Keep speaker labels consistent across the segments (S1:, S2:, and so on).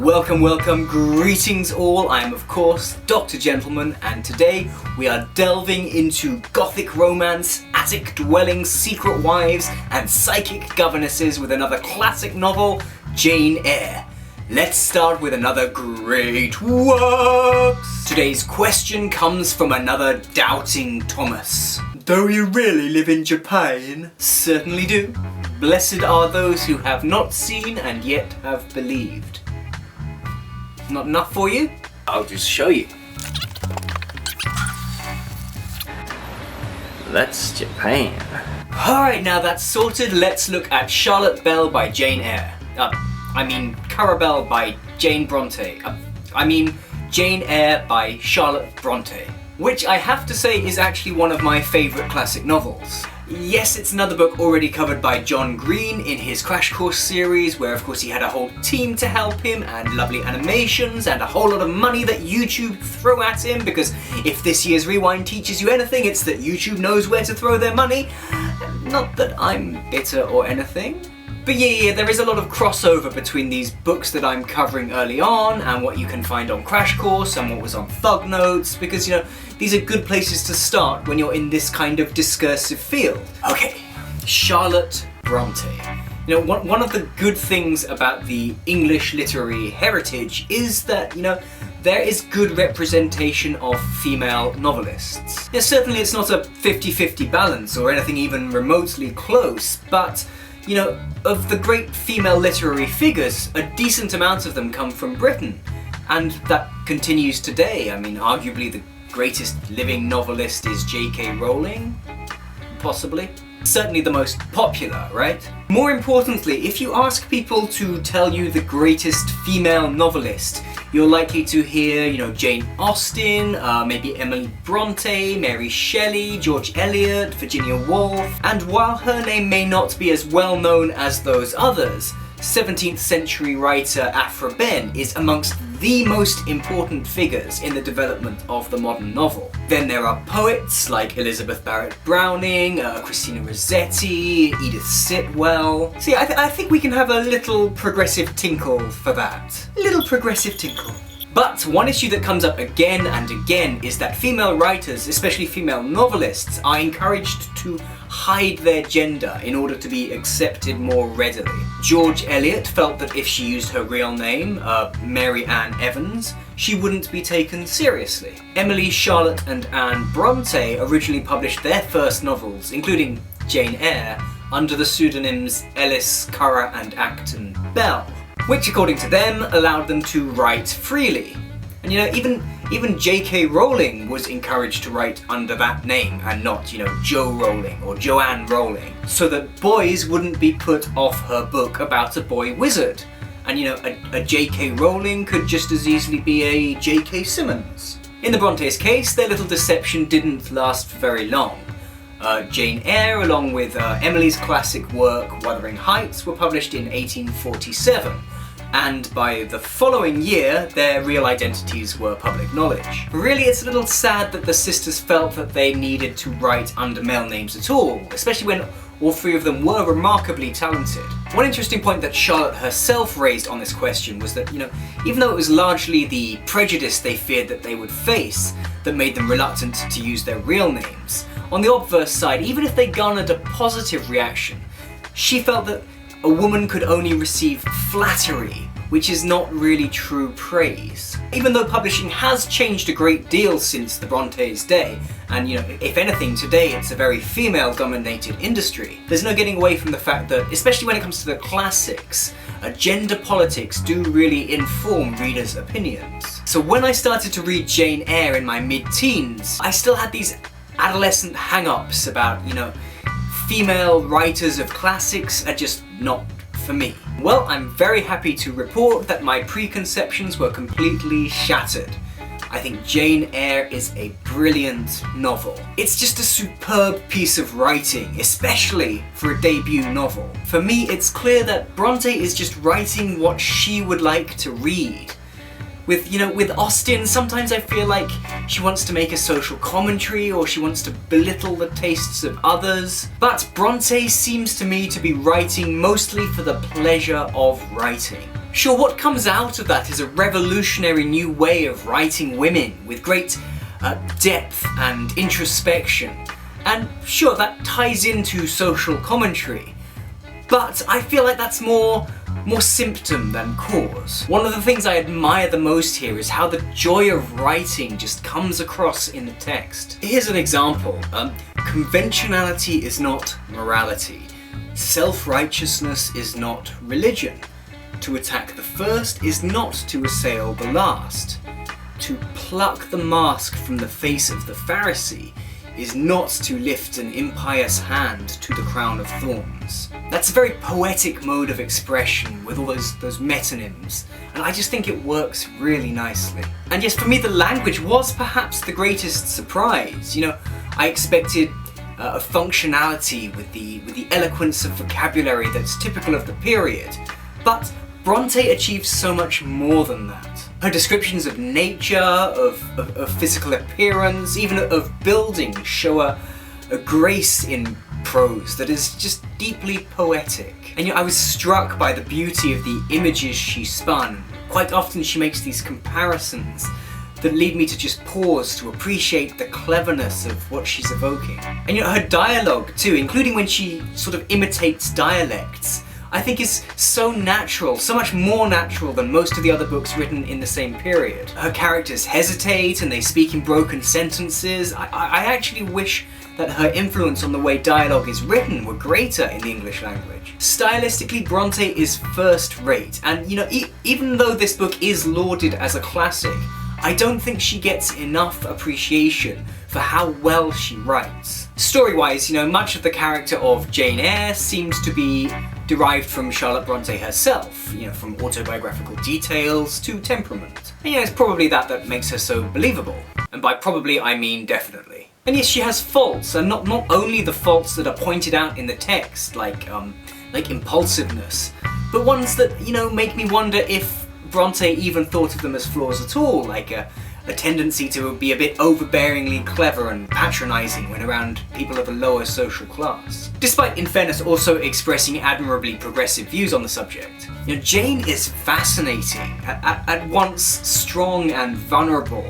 S1: Welcome, greetings all. I am of course Dr. Gentleman, and today we are delving into gothic romance, attic-dwelling secret wives, and psychic governesses with another classic novel, Jane Eyre. Let's start with another great work. Today's question comes from another doubting Thomas. Do you really live in Japan? Certainly do. Blessed are those who have not seen and yet have believed. Not enough for you? I'll just show you.
S2: That's Japan.
S1: Alright, now that's sorted, let's look at Charlotte Belle by Jane Eyre. Carabelle by Jane Bronte. Jane Eyre by Charlotte Bronte. Which I have to say is actually one of my favourite classic novels. Yes, it's another book already covered by John Green in his Crash Course series, where of course he had a whole team to help him, and lovely animations, and a whole lot of money that YouTube threw at him, because if this year's Rewind teaches you anything, it's that YouTube knows where to throw their money. Not that I'm bitter or anything. But yeah, there is a lot of crossover between these books that I'm covering early on and what you can find on Crash Course and what was on Thug Notes, because these are good places to start when you're in this kind of discursive field. Okay, Charlotte Bronte. One of the good things about the English literary heritage is that, there is good representation of female novelists. Yeah, certainly it's not a 50-50 balance or anything even remotely close, but of the great female literary figures, a decent amount of them come from Britain. And that continues today. Arguably the greatest living novelist is J.K. Rowling? Possibly. Certainly the most popular, right? More importantly, if you ask people to tell you the greatest female novelist, you're likely to hear, Jane Austen, maybe Emily Bronte, Mary Shelley, George Eliot, Virginia Woolf, and while her name may not be as well known as those others, 17th century writer Aphra Behn is amongst the most important figures in the development of the modern novel. Then there are poets like Elizabeth Barrett Browning, Christina Rossetti, Edith Sitwell. See, I think we can have a little progressive tinkle for that. Little progressive tinkle. But one issue that comes up again and again is that female writers, especially female novelists, are encouraged to hide their gender in order to be accepted more readily. George Eliot felt that if she used her real name, Mary Ann Evans, she wouldn't be taken seriously. Emily, Charlotte and Anne Bronte originally published their first novels, including Jane Eyre, under the pseudonyms Ellis, Currer and Acton Bell, which according to them allowed them to write freely. And even J.K. Rowling was encouraged to write under that name and not, Jo Rowling or Joanne Rowling, so that boys wouldn't be put off her book about a boy wizard. And a J.K. Rowling could just as easily be a J.K. Simmons. In the Brontes' case, their little deception didn't last for very long. Jane Eyre, along with Emily's classic work Wuthering Heights, were published in 1847. And by the following year, their real identities were public knowledge. Really, it's a little sad that the sisters felt that they needed to write under male names at all, especially when all three of them were remarkably talented. One interesting point that Charlotte herself raised on this question was that, even though it was largely the prejudice they feared that they would face that made them reluctant to use their real names, on the obverse side, even if they garnered a positive reaction, she felt that a woman could only receive flattery, which is not really true praise. Even though publishing has changed a great deal since the Brontes' day, and if anything, today it's a very female-dominated industry, there's no getting away from the fact that, especially when it comes to the classics, gender politics do really inform readers' opinions. So when I started to read Jane Eyre in my mid-teens, I still had these adolescent hang-ups about, female writers of classics are just not for me. Well, I'm very happy to report that my preconceptions were completely shattered. I think Jane Eyre is a brilliant novel. It's just a superb piece of writing, especially for a debut novel. For me, it's clear that Bronte is just writing what she would like to read. With Austen, sometimes I feel like she wants to make a social commentary or she wants to belittle the tastes of others. But Bronte seems to me to be writing mostly for the pleasure of writing. Sure, what comes out of that is a revolutionary new way of writing women with great depth and introspection. And sure, that ties into social commentary. But I feel like that's more symptom than cause. One of the things I admire the most here is how the joy of writing just comes across in the text. Here's an example. Conventionality is not morality. Self-righteousness is not religion. To attack the first is not to assail the last. To pluck the mask from the face of the Pharisee is not to lift an impious hand to the crown of thorns. That's a very poetic mode of expression with all those metonyms, and I just think it works really nicely. And yes, for me the language was perhaps the greatest surprise. You know, I expected a functionality with the eloquence of vocabulary that's typical of the period, but Bronte achieves so much more than that. Her descriptions of nature, of physical appearance, even of buildings show a grace in prose that is just deeply poetic. And I was struck by the beauty of the images she spun. Quite often she makes these comparisons that lead me to just pause to appreciate the cleverness of what she's evoking. And her dialogue too, including when she sort of imitates dialects, I think is so natural, so much more natural than most of the other books written in the same period. Her characters hesitate and they speak in broken sentences. I actually wish that her influence on the way dialogue is written were greater in the English language. Stylistically, Bronte is first rate, and even though this book is lauded as a classic, I don't think she gets enough appreciation for how well she writes. Story-wise, much of the character of Jane Eyre seems to be derived from Charlotte Bronte herself, from autobiographical details to temperament. And it's probably that makes her so believable. And by probably, I mean definitely. And yes, she has faults, and not only the faults that are pointed out in the text, like impulsiveness, but ones that, make me wonder if Bronte even thought of them as flaws at all, like a tendency to be a bit overbearingly clever and patronising when around people of a lower social class. Despite, in fairness, also expressing admirably progressive views on the subject. Jane is fascinating, at once strong and vulnerable,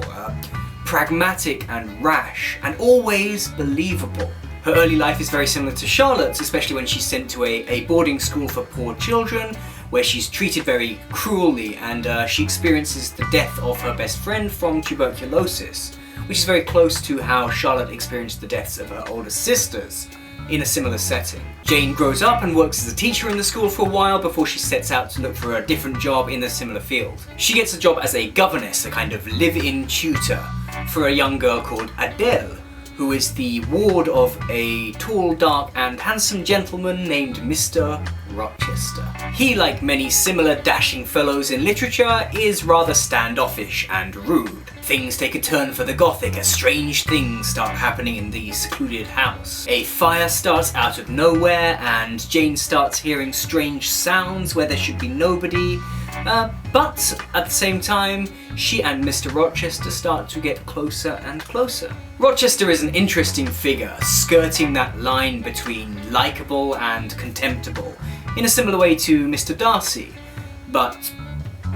S1: pragmatic and rash, and always believable. Her early life is very similar to Charlotte's, especially when she's sent to a boarding school for poor children, where she's treated very cruelly, and she experiences the death of her best friend from tuberculosis, which is very close to how Charlotte experienced the deaths of her older sisters in a similar setting. Jane grows up and works as a teacher in the school for a while before she sets out to look for a different job in a similar field. She gets a job as a governess, a kind of live-in tutor, for a young girl called Adele, who is the ward of a tall, dark and handsome gentleman named Mr. Rochester. He, like many similar dashing fellows in literature, is rather standoffish and rude. Things take a turn for the Gothic as strange things start happening in the secluded house. A fire starts out of nowhere and Jane starts hearing strange sounds where there should be nobody. But at the same time, she and Mr. Rochester start to get closer and closer. Rochester is an interesting figure, skirting that line between likeable and contemptible, in a similar way to Mr. Darcy, but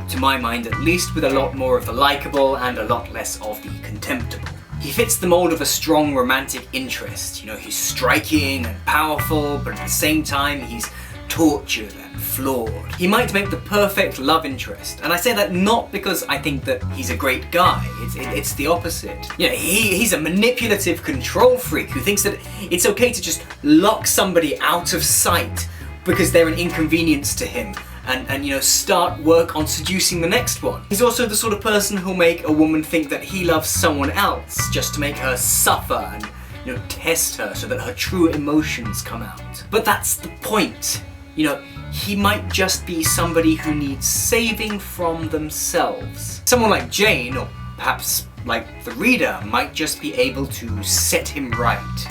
S1: to my mind at least with a lot more of the likeable and a lot less of the contemptible. He fits the mold of a strong romantic interest. He's striking and powerful, but at the same time he's tortured and flawed. He might make the perfect love interest, and I say that not because I think that he's a great guy, it's the opposite. He's a manipulative control freak who thinks that it's okay to just lock somebody out of sight because they're an inconvenience to him, and start work on seducing the next one. He's also the sort of person who'll make a woman think that he loves someone else just to make her suffer and test her so that her true emotions come out. But that's the point. He might just be somebody who needs saving from themselves. Someone like Jane, or perhaps like the reader, might just be able to set him right,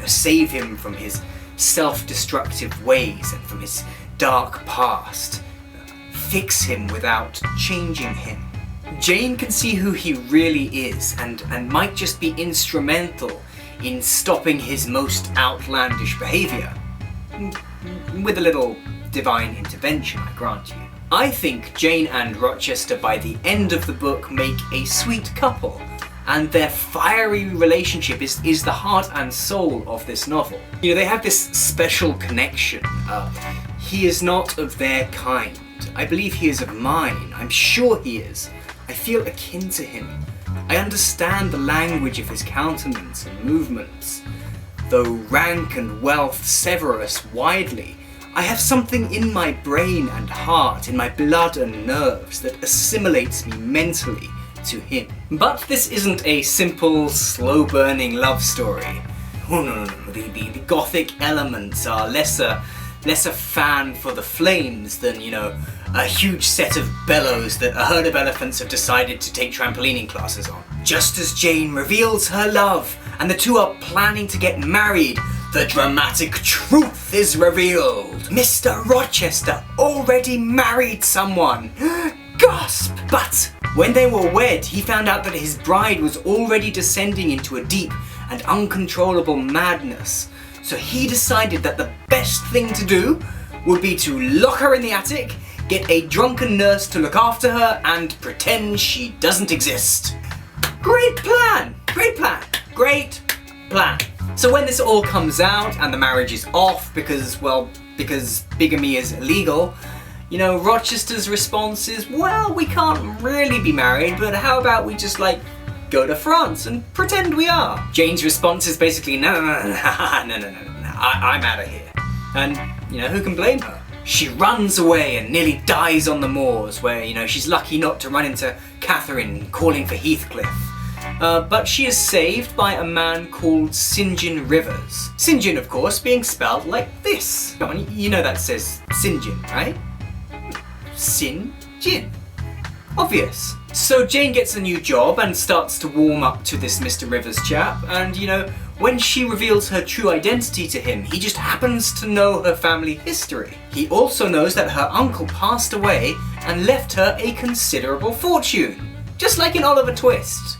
S1: save him from his self-destructive ways and from his dark past, fix him without changing him. Jane can see who he really is and might just be instrumental in stopping his most outlandish behaviour. With a little divine intervention, I grant you. I think Jane and Rochester by the end of the book make a sweet couple, and their fiery relationship is the heart and soul of this novel. You know, they have this special connection. He is not of their kind. I believe he is of mine. I'm sure he is. I feel akin to him. I understand the language of his countenance and movements. Though rank and wealth sever us widely, I have something in my brain and heart, in my blood and nerves, that assimilates me mentally to him. But this isn't a simple, slow-burning love story. Oh no. The gothic elements are lesser fan for the flames than, you know, a huge set of bellows that a herd of elephants have decided to take trampolining classes on. Just as Jane reveals her love and the two are planning to get married, the dramatic truth is revealed. Mr. Rochester already married someone. Gasp! But when they were wed, he found out that his bride was already descending into a deep and uncontrollable madness. So he decided that the best thing to do would be to lock her in the attic, get a drunken nurse to look after her, and pretend she doesn't exist. Great plan! Great plan! Great plan! So when this all comes out and the marriage is off because bigamy is illegal, you know, Rochester's response is, well, we can't really be married, but how about we just, like, go to France and pretend we are? Jane's response is basically, no, I'm out of here. And, you know, who can blame her? She runs away and nearly dies on the moors, where, you know, she's lucky not to run into Catherine calling for Heathcliff. But she is saved by a man called St. John Rivers. St. John, of course, being spelled like this. Come on, you know that says St. John, right? St. John. Obvious. So Jane gets a new job and starts to warm up to this Mr. Rivers chap, and, you know, when she reveals her true identity to him, he just happens to know her family history. He also knows that her uncle passed away and left her a considerable fortune. Just like in Oliver Twist.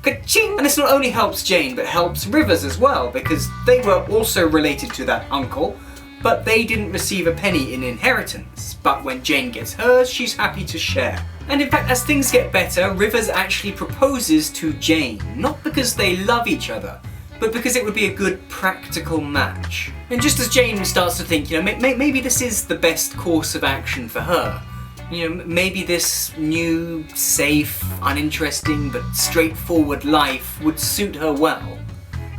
S1: Ka-ching! And this not only helps Jane, but helps Rivers as well, because they were also related to that uncle, but they didn't receive a penny in inheritance. But when Jane gets hers, she's happy to share. And in fact, as things get better, Rivers actually proposes to Jane, not because they love each other, but because it would be a good practical match. And just as Jane starts to think, you know, maybe this is the best course of action for her. You know, maybe this new, safe, uninteresting, but straightforward life would suit her well.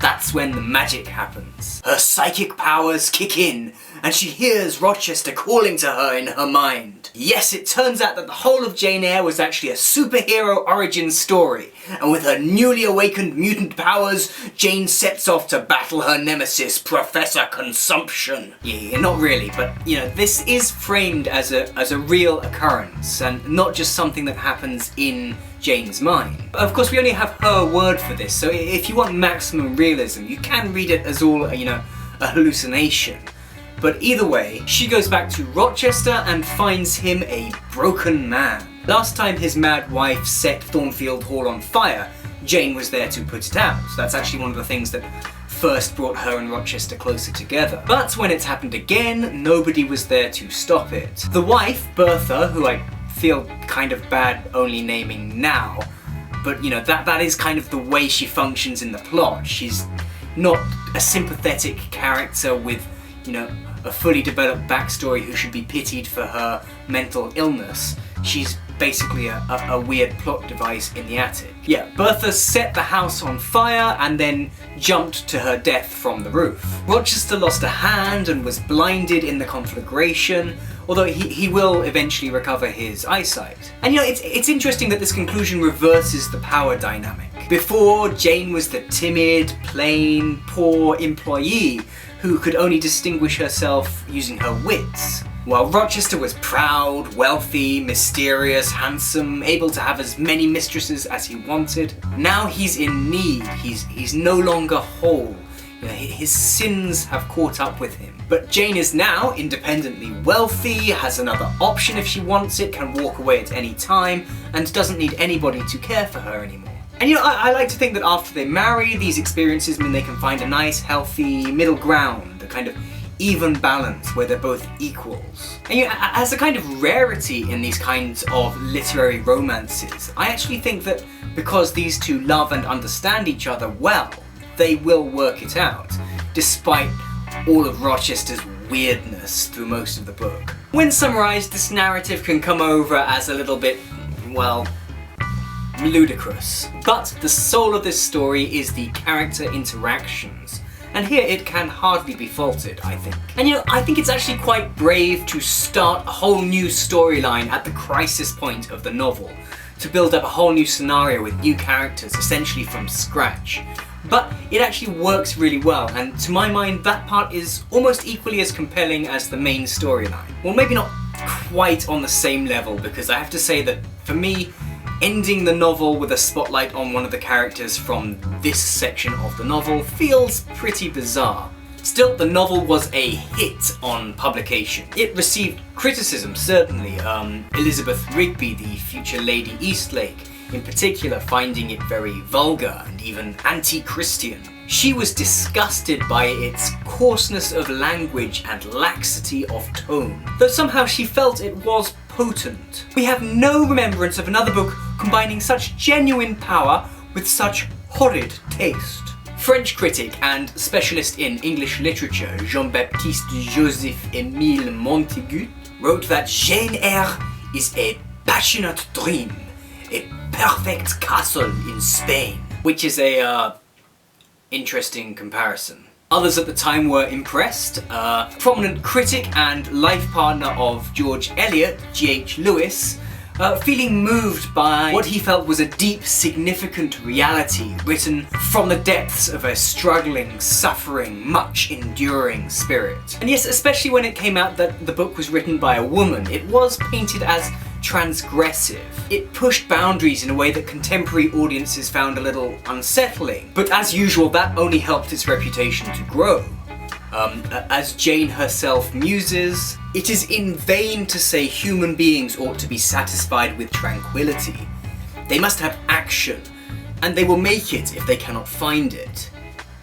S1: That's when the magic happens. Her psychic powers kick in, and she hears Rochester calling to her in her mind. Yes, it turns out that the whole of Jane Eyre was actually a superhero origin story, and with her newly awakened mutant powers, Jane sets off to battle her nemesis, Professor Consumption. Yeah, not really, but, you know, this is framed as a real occurrence, and not just something that happens in Jane's mind. But of course, we only have her word for this, so if you want maximum realism, you can read it as all, you know, a hallucination. But either way, she goes back to Rochester and finds him a broken man. Last time his mad wife set Thornfield Hall on fire, Jane was there to put it out. So that's actually one of the things that first brought her and Rochester closer together. But when it's happened again, nobody was there to stop it. The wife, Bertha, who I feel kind of bad only naming now, but, you know, that is kind of the way she functions in the plot. She's not a sympathetic character with, you know, a fully developed backstory who should be pitied for her mental illness. She's basically a weird plot device in the attic. Yeah, Bertha set the house on fire and then jumped to her death from the roof. Rochester lost a hand and was blinded in the conflagration, although he will eventually recover his eyesight. And, you know, it's interesting that this conclusion reverses the power dynamic. Before, Jane was the timid, plain, poor employee who could only distinguish herself using her wits, while Rochester was proud, wealthy, mysterious, handsome, able to have as many mistresses as he wanted. Now he's in need, he's no longer whole. You know, his sins have caught up with him. But Jane is now independently wealthy, has another option if she wants it, can walk away at any time, and doesn't need anybody to care for her anymore. And, you know, I like to think that after they marry, these experiences mean they can find a nice, healthy middle ground, a kind of even balance where they're both equals. And you know, as a kind of rarity in these kinds of literary romances, I actually think that because these two love and understand each other well, they will work it out, despite all of Rochester's weirdness through most of the book. When summarized, this narrative can come over as a little bit, well, ludicrous. But the soul of this story is the character interactions, and here it can hardly be faulted, I think. And you know, I think it's actually quite brave to start a whole new storyline at the crisis point of the novel, to build up a whole new scenario with new characters essentially from scratch. But it actually works really well, and to my mind that part is almost equally as compelling as the main storyline. Well, maybe not quite on the same level, because I have to say that for me, ending the novel with a spotlight on one of the characters from this section of the novel feels pretty bizarre. Still, the novel was a hit on publication. It received criticism, certainly. Elizabeth Rigby, the future Lady Eastlake, in particular, finding it very vulgar and even anti-Christian. She was disgusted by its coarseness of language and laxity of tone, though somehow she felt it was potent. We have no remembrance of another book combining such genuine power with such horrid taste. French critic and specialist in English literature Jean-Baptiste Joseph-Émile Montaigu wrote that Jane Eyre is a passionate dream, a perfect castle in Spain, which is a interesting comparison. Others at the time were impressed. Prominent critic and life partner of George Eliot, G.H. Lewis, feeling moved by what he felt was a deep, significant reality written from the depths of a struggling, suffering, much enduring spirit. And yes, especially when it came out that the book was written by a woman, it was painted as transgressive. It pushed boundaries in a way that contemporary audiences found a little unsettling. But as usual, that only helped its reputation to grow. As Jane herself muses, it is in vain to say human beings ought to be satisfied with tranquility. They must have action, and they will make it if they cannot find it.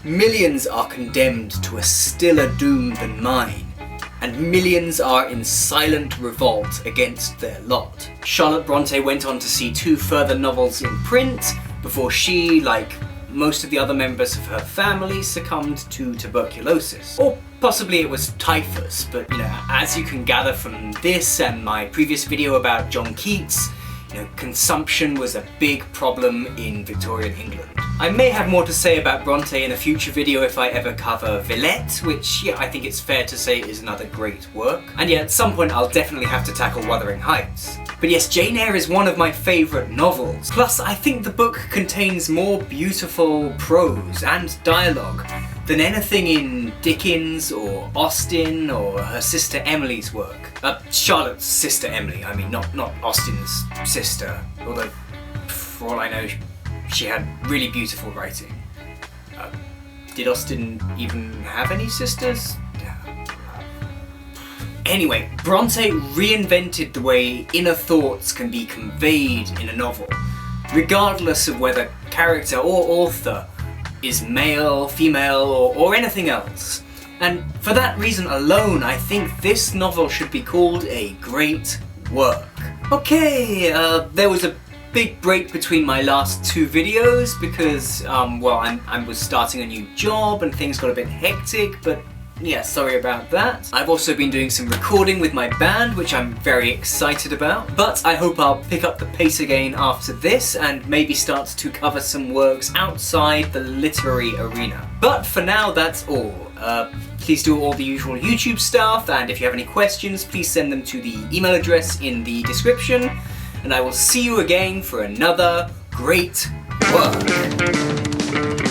S1: Millions are condemned to a stiller doom than mine, and millions are in silent revolt against their lot. Charlotte Bronte went on to see 2 further novels in print before she, like most of the other members of her family, succumbed to tuberculosis. Or possibly it was typhus, but you know, as you can gather from this and my previous video about John Keats, you know, consumption was a big problem in Victorian England. I may have more to say about Bronte in a future video if I ever cover Villette, which, yeah, I think it's fair to say is another great work. And yeah, at some point I'll definitely have to tackle Wuthering Heights. But yes, Jane Eyre is one of my favourite novels. Plus, I think the book contains more beautiful prose and dialogue than anything in Dickens or Austen or her sister Emily's work. Charlotte's sister Emily, I mean, not Austen's sister. Although, for all I know, she had really beautiful writing. Did Austen even have any sisters? Anyway, Bronte reinvented the way inner thoughts can be conveyed in a novel, regardless of whether character or author is male, female, or anything else. And for that reason alone, I think this novel should be called a great work. Okay, there was a big break between my last 2 videos because, well, I was starting a new job and things got a bit hectic, but yeah, sorry about that. I've also been doing some recording with my band, which I'm very excited about, but I hope I'll pick up the pace again after this and maybe start to cover some works outside the literary arena. But for now, that's all. Please do all the usual YouTube stuff, and if you have any questions, please send them to the email address in the description, and I will see you again for another great work.